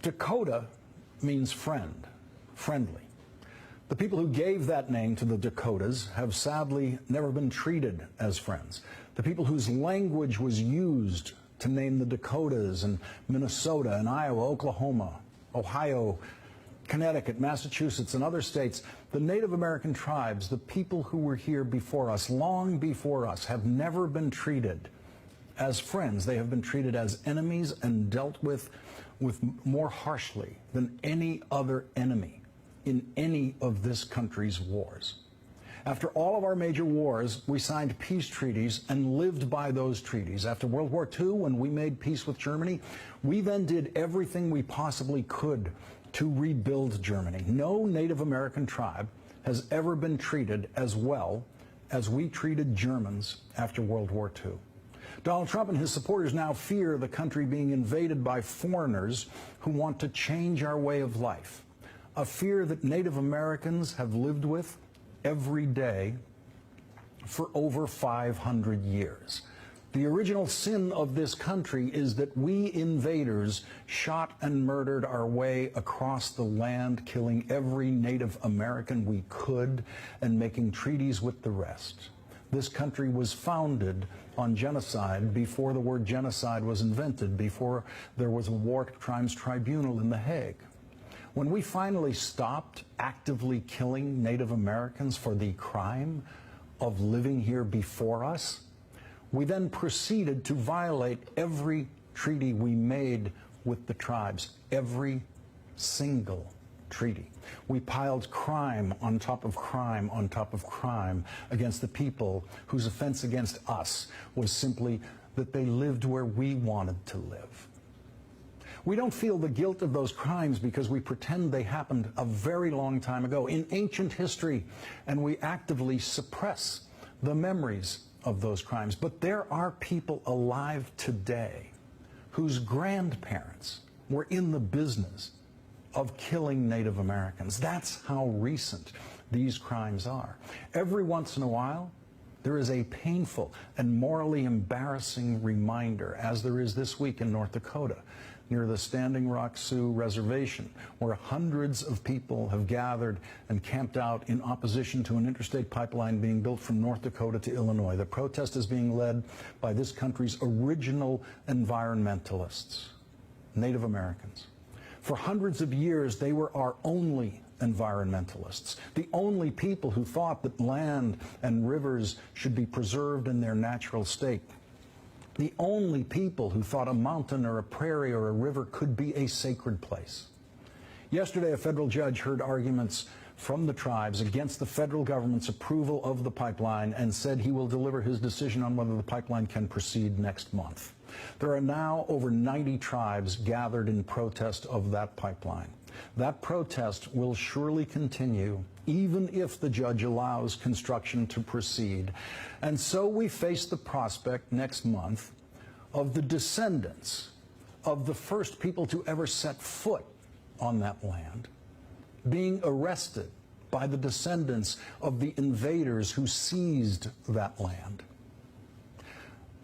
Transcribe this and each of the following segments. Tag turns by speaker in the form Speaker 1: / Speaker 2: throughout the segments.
Speaker 1: Dakota means friend, friendly. The people who gave that name to the Dakotas have sadly never been treated as friends. The people whose language was used to name the Dakotas and Minnesota and Iowa, Oklahoma, Ohio, Connecticut, Massachusetts, and other states, the Native American tribes, the people who were here before us, long before us, have never been treated as friends. They have been treated as enemies and dealt with more harshly than any other enemy in any of this country's wars. After all of our major wars, we signed peace treaties and lived by those treaties. After World War II, when we made peace with Germany, we then did everything we possibly could to rebuild Germany. No Native American tribe has ever been treated as well as we treated Germans after World War II. Donald Trump and his supporters now fear the country being invaded by foreigners who want to change our way of life, a fear that Native Americans have lived with every day for over 500 years. The original sin of this country is that we invaders shot and murdered our way across the land, killing every Native American we could and making treaties with the rest. This country was founded on genocide before the word genocide was invented, before there was a war crimes tribunal in The Hague. When we finally stopped actively killing Native Americans for the crime of living here before us, we then proceeded to violate every treaty we made with the tribes, every single treaty. We piled crime on top of crime on top of crime against the people whose offense against us was simply that they lived where we wanted to live. We don't feel the guilt of those crimes because we pretend they happened a very long time ago in ancient history, and we actively suppress the memories of those crimes. But there are people alive today whose grandparents were in the business of killing Native Americans. That's how recent these crimes are. Every once in a while, there is a painful and morally embarrassing reminder, as there is this week in North Dakota, near the Standing Rock Sioux Reservation, where hundreds of people have gathered and camped out in opposition to an interstate pipeline being built from North Dakota to Illinois. The protest is being led by this country's original environmentalists, Native Americans. For hundreds of years, they were our only environmentalists, the only people who thought that land and rivers should be preserved in their natural state, the only people who thought a mountain or a prairie or a river could be a sacred place. Yesterday, a federal judge heard arguments from the tribes against the federal government's approval of the pipeline and said he will deliver his decision on whether the pipeline can proceed next month. There are now over 90 tribes gathered in protest of that pipeline. That protest will surely continue even if the judge allows construction to proceed. And so we face the prospect next month of the descendants of the first people to ever set foot on that land being arrested by the descendants of the invaders who seized that land,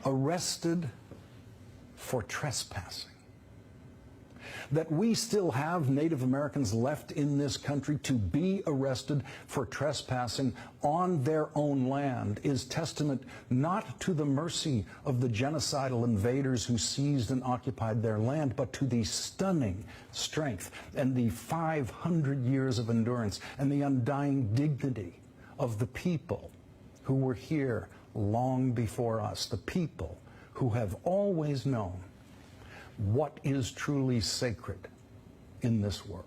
Speaker 1: arrested for trespassing. That we still have Native Americans left in this country to be arrested for trespassing on their own land is testament not to the mercy of the genocidal invaders who seized and occupied their land, but to the stunning strength and the 500 years of endurance and the undying dignity of the people who were here long before us, the people who have always known what is truly sacred in this world.